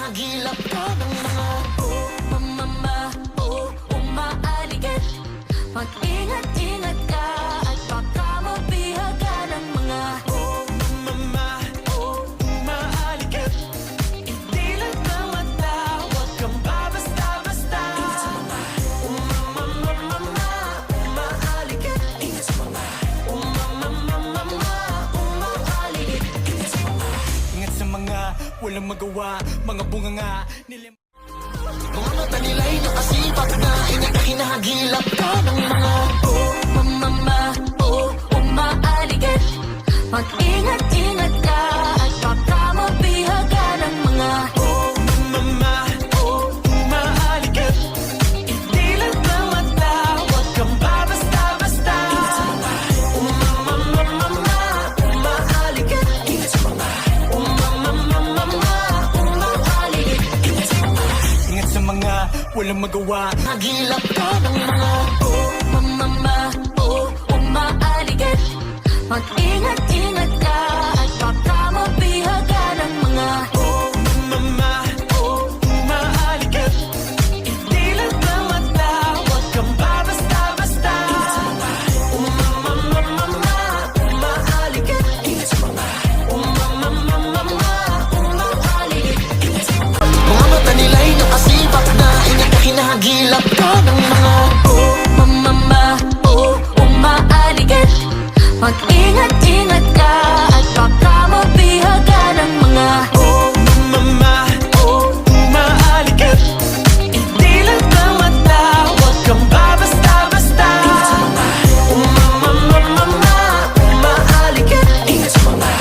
hinahagilap ka ng mga mama, umaaligid. Mag-ingat-ingat ka at baka mabihaga ng mga mama, umaaligid. Idilat na mata, huwag kang babasta-basta. Mama, umaaligid. Ingat sa mga umaaligid. Ingat sa mga walang magawa, mga bunganga nila. Mga mata nila'y nakasipag na hinahagilap ka ng mga mama, umaaligid. Mag-ingat-ingat ka at baka mabihaga ng mga mama, umaaligid. Idilat na mata, huwag kang babasta-basta. Mama, umaaligid. Ingat sa mga umaaligid. Ingat sa mga walang magawa, hagilap ka ng mga mama, umaaligid. Mag-ingat-ingat ka at baka mabihaga ng mga mama, umaaligid. Idilat na mata, huwag kang babasta-basta. Umaaligid. Ingat sa mga umaaligid. Mga mata nila'y nakasipag na hinahagilap ka ng mga mama, umaaligid. Mag-ingat-ingat ka at baka mabihaga ng mga mama, umaaligid. Idilat na mata, huwag kang babasta-basta. Umaaligid. Ingat sa mga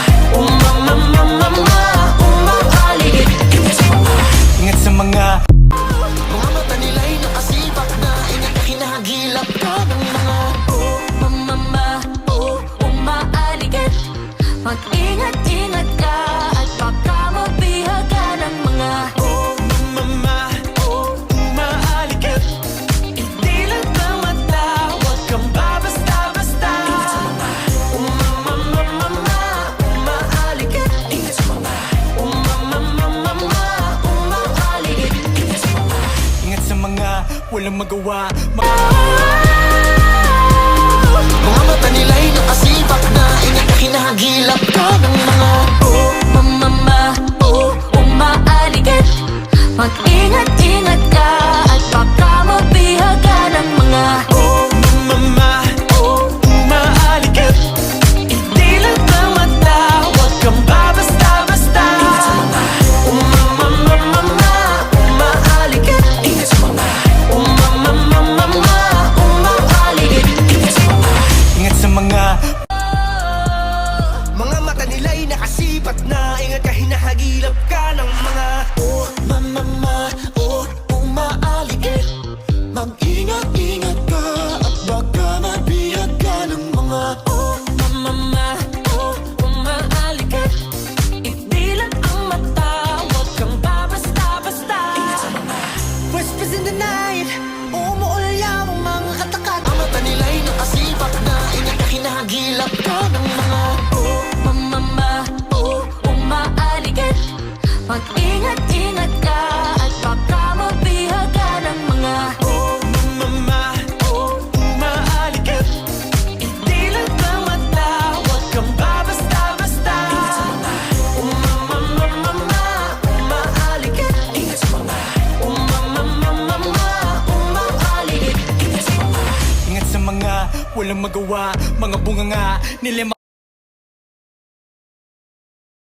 umaaligid. Ingat sa mga mata nila'y nakasipag na hinahagilap ka ng mga mama, umaaligid. Mag-ingat-ingat ka at baka mabihaga ng mga mama, umaaligid. Idilat na mata, huwag kang babasta-basta. Umaaligid. Ingat sa mga umaaligid. Ingat sa mga walang magawa, mga mata nila'y nakasipag na hinahagilap ka ng mga mama, umaaligid. Mag-ingat-ingat ka at baka mabihaga ng mga mama, umaaligid. Idilat na mata, huwag kang babasta-basta. Umaaligid. Ingat sa mga umaaligid. Ingat sa mga mata nila'y nakasipat na ingat ka, hinahagilap ka ng mga mama, umaaligid. Mag-ingat-ingat ka at baka mabihaga ng mga mama, umaaligid. Idilat ang mata, huwag kang babasta-basta. Whispers in the night, umuulyam ang mga katakat. Ang mata nila'y nakasipat na hinahagilap ka ng mga mama, umaaligid. Mag-ingat-ingat ka at baka mabihaga ng mga mama, umaaligid. Idilat na mata, huwag kang babasta-basta. Umaaligid. Ingat sa mga umaaligid. Ingat sa mga walang magawa, mga bunganga nila.